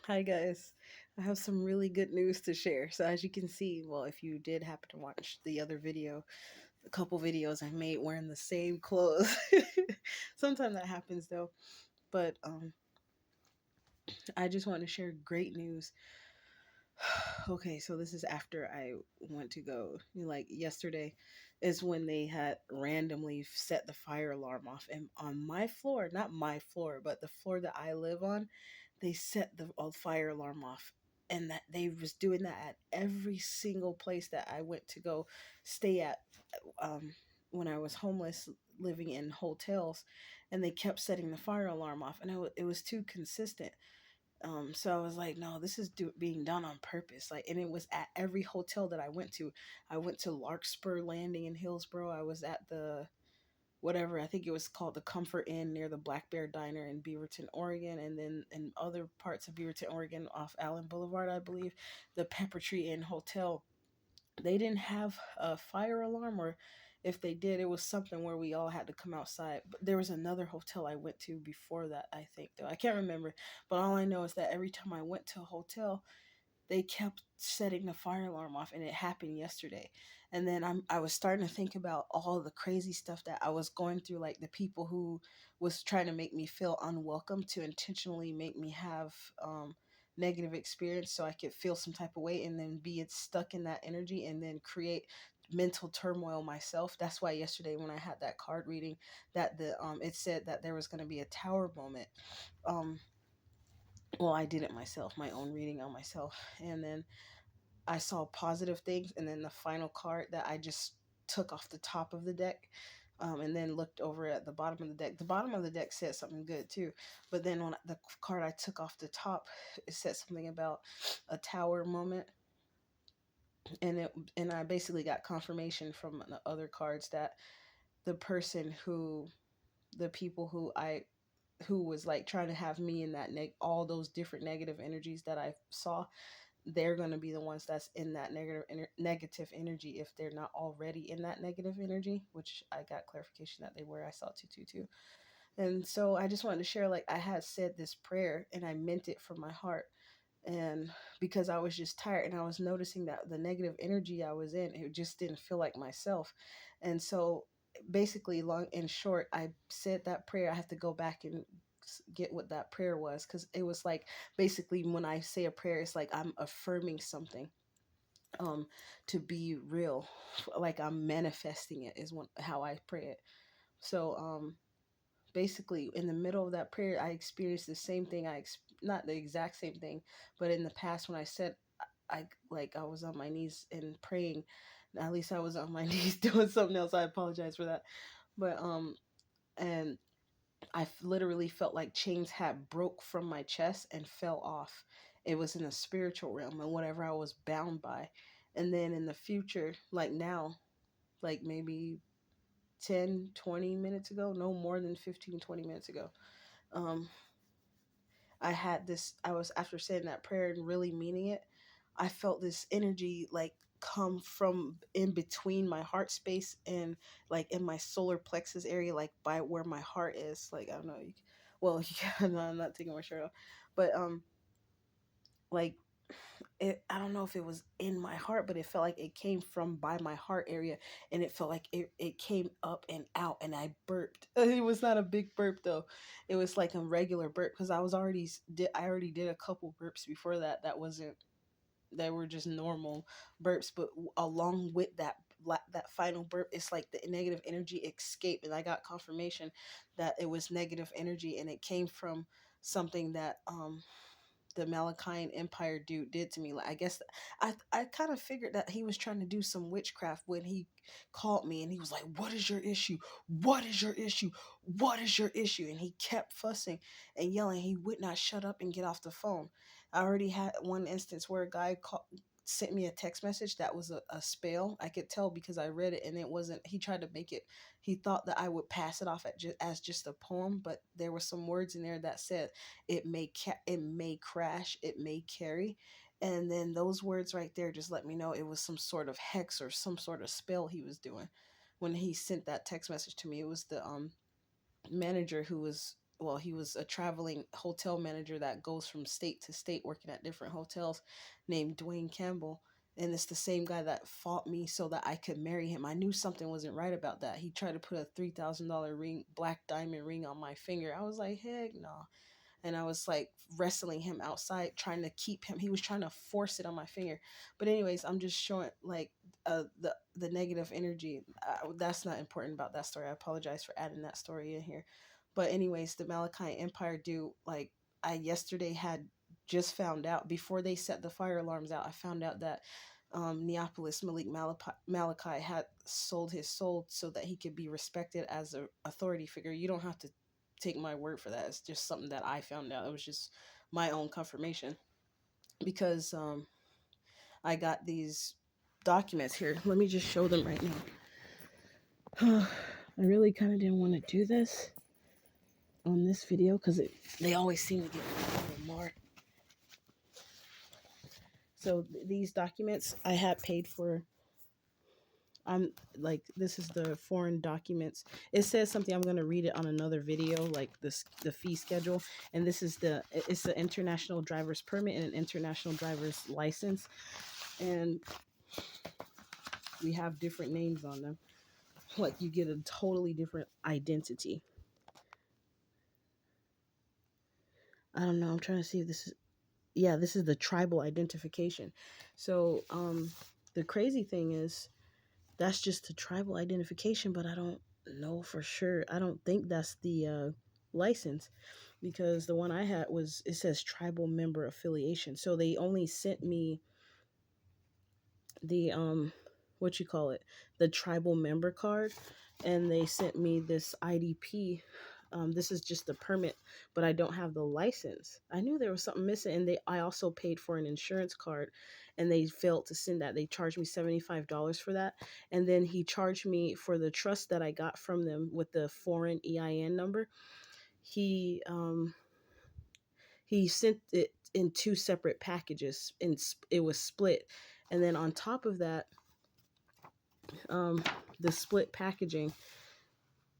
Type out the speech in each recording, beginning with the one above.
Hi guys. I have some really good news to share. So as you can see, well, if you did happen to watch the other video, a couple videos I made wearing the same clothes. Sometimes that happens though. But I just want to share great news. Okay, so this is after I went to go. Like yesterday is when they had randomly set the fire alarm off, and on my floor, not my floor, but the floor that I live on, they set the fire alarm off. And that they was doing that at every single place that I went to go stay at when I was homeless, living in hotels, and they kept setting the fire alarm off, and it was too consistent. So I was like, no, this is being done on purpose. Like, and it was at every hotel that I went to. I went to Larkspur Landing in Hillsboro. I was at the whatever, I think it was called the Comfort Inn near the Black Bear Diner in Beaverton, Oregon, and then in other parts of Beaverton, Oregon, off Allen Boulevard, I believe, the Pepper Tree Inn Hotel. They didn't have a fire alarm, or if they did, it was something where we all had to come outside. But there was another hotel I went to before that, I think, though I can't remember. But all I know is that every time I went to a hotel, they kept setting the fire alarm off, and it happened yesterday. And then I was starting to think about all the crazy stuff that I was going through, like the people who was trying to make me feel unwelcome, to intentionally make me have negative experience so I could feel some type of way, and then be stuck in that energy and then create mental turmoil myself. That's why yesterday when I had that card reading, that the it said that there was going to be a tower moment. um well, I did it myself, my own reading on myself. And then I saw positive things, and then the final card that I just took off the top of the deck, and then looked over at the bottom of the deck. The bottom of the deck said something good too, but then when the card I took off the top, it said something about a tower moment, and I basically got confirmation from the other cards that the person who, the people who was like trying to have me in that all those different negative energies that I saw, they're going to be the ones that's in that negative energy, if they're not already in that negative energy, which I got clarification that they were. I saw 222. And so I just wanted to share, like, I had said this prayer and I meant it from my heart. And because I was just tired, and I was noticing that the negative energy I was in, it just didn't feel like myself. And so basically, long and short, I said that prayer. I have to go back and get what that prayer was, because it was like, basically, when I say a prayer, it's like I'm affirming something to be real, like I'm manifesting it, is how I pray it. So basically, in the middle of that prayer, I experienced the same thing. Not the exact same thing, but in the past, when I said, I was on my knees and praying, at least I was on my knees doing something else. I apologize for that. But and literally felt like chains had broke from my chest and fell off. It was in the spiritual realm and whatever I was bound by. And then in the future, like now, like maybe 10, 20 minutes ago, no more than 15, 20 minutes ago, um, I had this, I was, after saying that prayer and really meaning it, I felt this energy like come from in between my heart space and like in my solar plexus area, like by where my heart is. Like, I don't know. Well, yeah, no, I'm not taking my shirt off, but like I don't know if it was in my heart, but it felt like it came from by my heart area, and it felt like it came up and out, and I burped. It was not a big burp though. It was like a regular burp, because I already did a couple burps before that. That were just normal burps, but along with that final burp, it's like the negative energy escaped, and I got confirmation that it was negative energy, and it came from something that the Malachian Empire dude did to me. Like, I guess I kind of figured that he was trying to do some witchcraft when he called me, and he was like, "What is your issue? What is your issue? What is your issue?" And he kept fussing and yelling. He would not shut up and get off the phone. I already had one instance where a guy sent me a text message that was a spell. I could tell because I read it, and it wasn't. He tried to make it. He thought that I would pass it off as just a poem, but there were some words in there that said it may crash, it may carry. And then those words right there just let me know it was some sort of hex or some sort of spell he was doing when he sent that text message to me. It was the manager who was well, he was a traveling hotel manager that goes from state to state working at different hotels, named Dwayne Campbell. And it's the same guy that fought me so that I could marry him. I knew something wasn't right about that. He tried to put a $3,000 ring, black diamond ring on my finger. I was like, heck no. And I was like wrestling him outside, trying to keep him. He was trying to force it on my finger. But anyways, I'm just showing like the negative energy. That's not important about that story. I apologize for adding that story in here. But anyways, the Malachite Empire do like I yesterday had just found out before they set the fire alarms out. I found out that Neapolis Malik Malachi had sold his soul so that he could be respected as a authority figure. You don't have to take my word for that. It's just something that I found out. It was just my own confirmation because I got these documents here. Let me just show them right now. I really kind of didn't want to do this on this video because they always seem to get more. So these documents I had paid for. I'm like, this is the foreign documents. It says something. I'm gonna read it on another video, like this the fee schedule. And this is it's the international driver's permit and an international driver's license, and we have different names on them. Like you get a totally different identity. I don't know. I'm trying to see if this is, yeah, this is the tribal identification. So the crazy thing is that's just the tribal identification, but I don't know for sure. I don't think that's the license, because the one I had was, it says tribal member affiliation. So they only sent me the what you call it, the tribal member card, and they sent me this IDP. This is just the permit, but I don't have the license. I knew there was something missing, and I also paid for an insurance card, and they failed to send that. They charged me $75 for that, and then he charged me for the trust that I got from them with the foreign EIN number. He he sent it in two separate packages, and it was split, and then on top of that, um, the split packaging,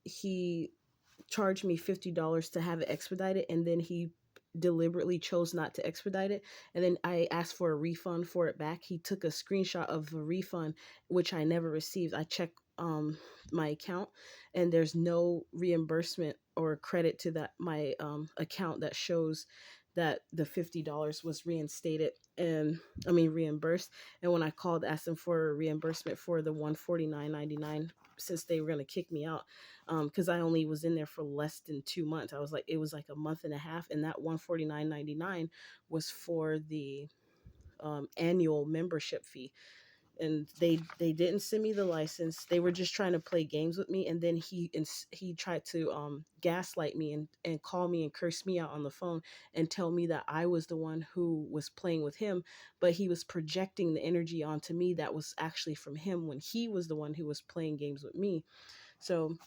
he charged me $50 to have it expedited, and then he deliberately chose not to expedite it, and then I asked for a refund for it back. He took a screenshot of a refund, which I never received. I checked my account, and there's no reimbursement or credit to that my account that shows that the $50 was reinstated, and I mean reimbursed. And when I called, asked them for a reimbursement for the $149.99, since they were going to kick me out, because I only was in there for less than 2 months. I was like, it was like a month and a half, and that $149.99 was for the annual membership fee. And they didn't send me the license. They were just trying to play games with me, and then he tried to gaslight me and call me and curse me out on the phone and tell me that I was the one who was playing with him, but he was projecting the energy onto me that was actually from him when he was the one who was playing games with me. So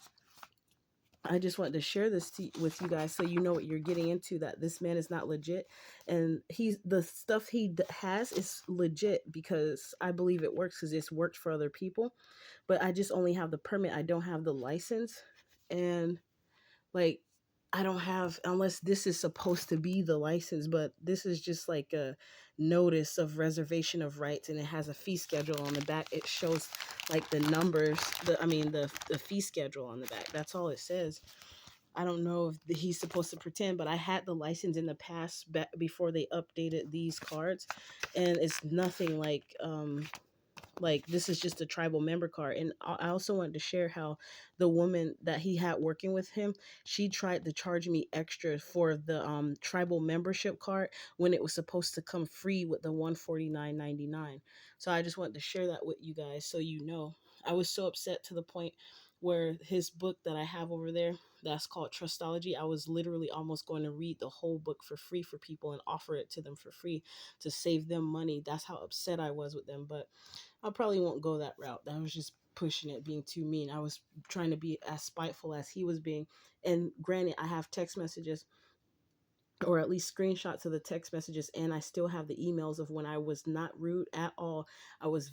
I just wanted to share this with you guys so you know what you're getting into, that this man is not legit, and the stuff he has is legit because I believe it works because it's worked for other people, but I just only have the permit. I don't have the license, and like I don't have, unless this is supposed to be the license, but this is just like a notice of reservation of rights, and it has a fee schedule on the back. It shows like the numbers, the fee schedule on the back. That's all it says. I don't know if he's supposed to pretend, but I had the license in the past before they updated these cards, and it's nothing like this is just a tribal member card. And I also wanted to share how the woman that he had working with him, she tried to charge me extra for the tribal membership card when it was supposed to come free with the $149.99. So I just wanted to share that with you guys so you know. I was so upset to the point where his book that I have over there, that's called Trustology, I was literally almost going to read the whole book for free for people and offer it to them for free to save them money. That's how upset I was with them. But I probably won't go that route. That was just pushing it, being too mean. I was trying to be as spiteful as he was being. And granted, I have text messages or at least screenshots of the text messages, and I still have the emails of when I was not rude at all. I was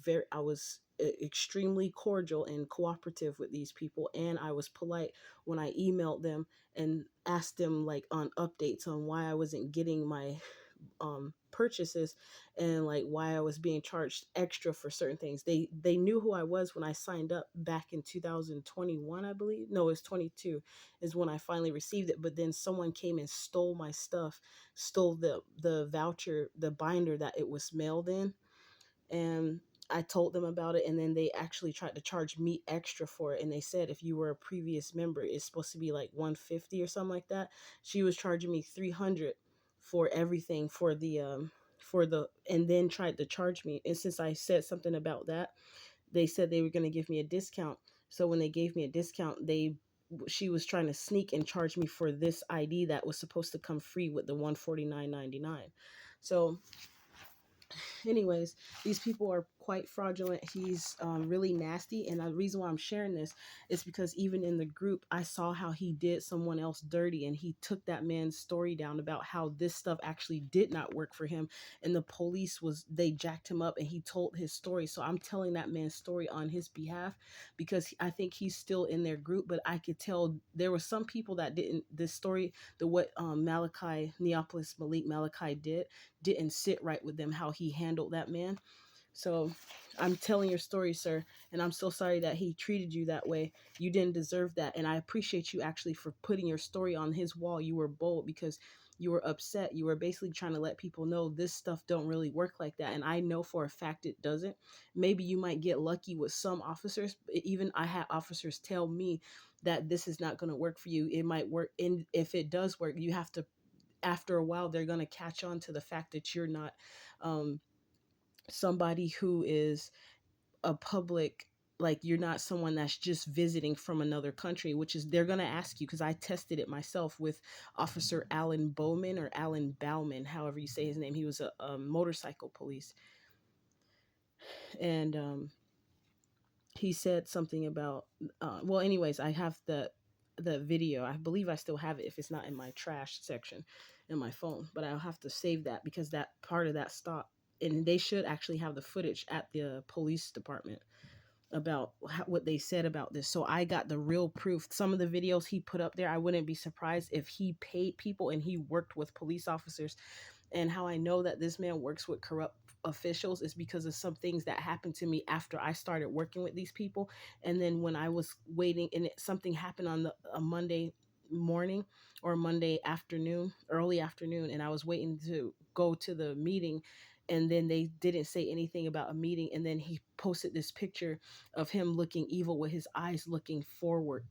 extremely cordial and cooperative with these people, and I was polite when I emailed them and asked them like on updates on why I wasn't getting my purchases, and like why I was being charged extra for certain things. They knew who I was when I signed up back in 2021, I believe. No, it was 22 is when I finally received it. But then someone came and stole my stuff, stole the voucher, the binder that it was mailed in, and I told them about it, and then they actually tried to charge me extra for it. And they said if you were a previous member, it's supposed to be like 150 or something like that. She was charging me 300 for everything for the, and then tried to charge me. And since I said something about that, they said they were going to give me a discount. So when they gave me a discount, she was trying to sneak and charge me for this ID that was supposed to come free with the 149.99. So anyways, these people are quite fraudulent. He's really nasty, and the reason why I'm sharing this is because even in the group, I saw how he did someone else dirty, and he took that man's story down about how this stuff actually did not work for him, and the police was they jacked him up, and he told his story. So I'm telling that man's story on his behalf because I think he's still in their group, but I could tell there were some people that didn't. This story, the what Malachi Neapolis Malik Malachi didn't sit right with them, how he handled that man. So I'm telling your story, sir, and I'm so sorry that he treated you that way. You didn't deserve that, and I appreciate you actually for putting your story on his wall. You were bold because you were upset. You were basically trying to let people know this stuff don't really work like that, and I know for a fact it doesn't. Maybe you might get lucky with some officers. Even I had officers tell me that this is not going to work for you. It might work, and if it does work, you have to, after a while, they're going to catch on to the fact that you're not um, somebody who is a public, like you're not someone that's just visiting from another country, which is they're going to ask you, because I tested it myself with Officer Alan Bowman, or Alan Bauman, however you say his name. He was a motorcycle police, and he said something about well, anyways, I have the video. I believe I still have it if it's not in my trash section in my phone, but I'll have to save that because that part of that stop, and they should actually have the footage at the police department about what they said about this. So I got the real proof. Some of the videos he put up there, I wouldn't be surprised if he paid people and he worked with police officers. And how I know that this man works with corrupt officials is because of some things that happened to me after I started working with these people. And then when I was waiting, and something happened on a Monday morning or Monday afternoon, early afternoon, and I was waiting to go to the meeting, and then they didn't say anything about a meeting, and then he posted this picture of him looking evil with his eyes looking forward,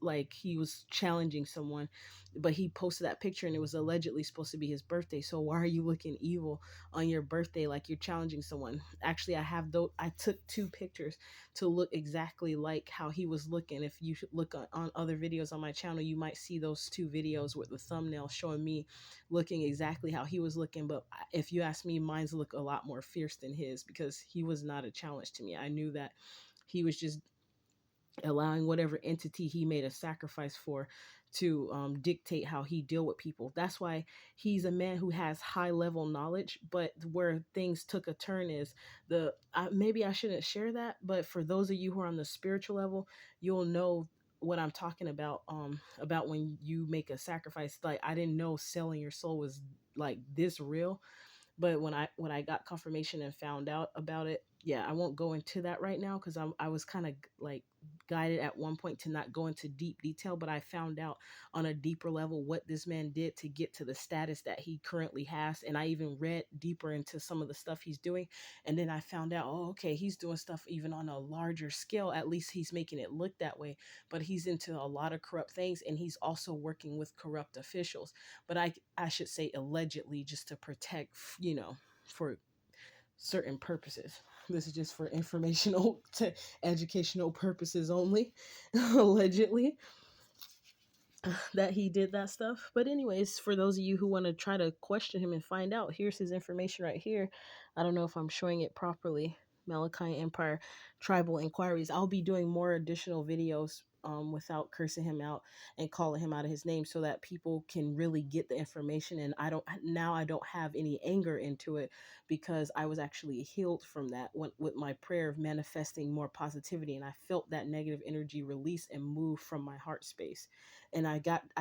like he was challenging someone. But he posted that picture, and it was allegedly supposed to be his birthday. So why are you looking evil on your birthday like you're challenging someone? Actually, I took two pictures to look exactly like how he was looking. If you look on other videos on my channel, you might see those two videos with the thumbnail showing me looking exactly how he was looking. But if you ask me, mine's look a lot more fierce than his, because he was not a challenge to me. I knew that he was just allowing whatever entity he made a sacrifice for to dictate how he deal with people. That's why he's a man who has high level knowledge. But where things took a turn is maybe I shouldn't share that, but for those of you who are on the spiritual level, you'll know what I'm talking about when you make a sacrifice. Like, I didn't know selling your soul was like this real, but when I got confirmation and found out about it, yeah, I won't go into that right now because I was kind of like guided at one point to not go into deep detail, but I found out on a deeper level what this man did to get to the status that he currently has. And I even read deeper into some of the stuff he's doing, and then I found out, oh, okay, he's doing stuff even on a larger scale. At least he's making it look that way, but he's into a lot of corrupt things, and he's also working with corrupt officials. But I should say allegedly, just to protect, for certain purposes. This is just for informational to educational purposes only. Allegedly that he did that stuff. But anyways, for those of you who want to try to question him and find out, here's his information right here. I don't know if I'm showing it properly. Malachi Empire Tribal Inquiries. I'll be doing more additional videos without cursing him out and calling him out of his name, so that people can really get the information. And I don't have any anger into it, because I was actually healed from that with my prayer of manifesting more positivity, and I felt that negative energy release and move from my heart space. And I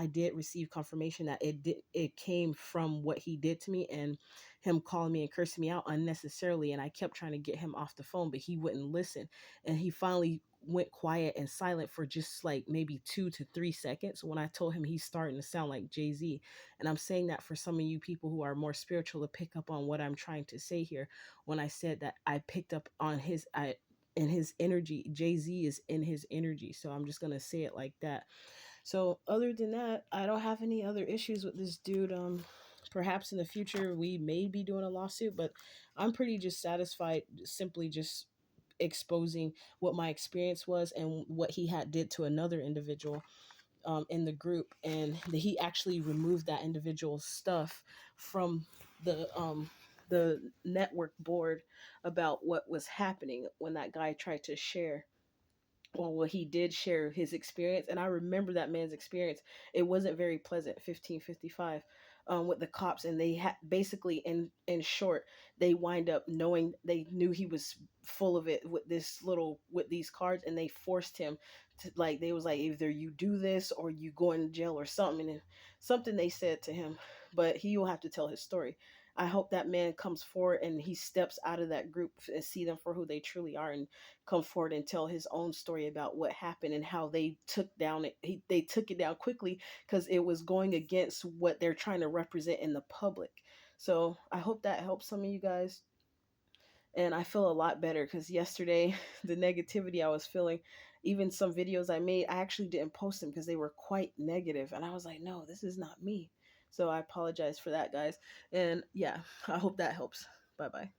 did receive confirmation that it came from what he did to me, and him calling me and cursing me out unnecessarily. And I kept trying to get him off the phone, but he wouldn't listen. And he finally went quiet and silent for just like maybe 2 to 3 seconds when I told him he's starting to sound like Jay-Z. And I'm saying that for some of you people who are more spiritual to pick up on what I'm trying to say here. When I said that I picked up on in his energy, Jay-Z is in his energy. So I'm just gonna say it like that. So other than that, I don't have any other issues with this dude. Perhaps in the future we may be doing a lawsuit, but I'm pretty just satisfied simply just exposing what my experience was and what he had did to another individual in the group, and that he actually removed that individual's stuff from the network board about what was happening when that guy tried to share. Well, he did share his experience, and I remember that man's experience. It wasn't very pleasant. 1555, with the cops, and they had basically, in short, they wind up knowing, they knew he was full of it with these cards, and they forced him to, like, they was like, either you do this or you go in jail or something, and something they said to him, but he will have to tell his story. I hope that man comes forward and he steps out of that group and see them for who they truly are, and come forward and tell his own story about what happened and how they they took it down quickly, because it was going against what they're trying to represent in the public. So I hope that helps some of you guys. And I feel a lot better, because yesterday the negativity I was feeling, even some videos I made, I actually didn't post them because they were quite negative, and I was like, no, this is not me. So I apologize for that, guys. And yeah, I hope that helps. Bye bye.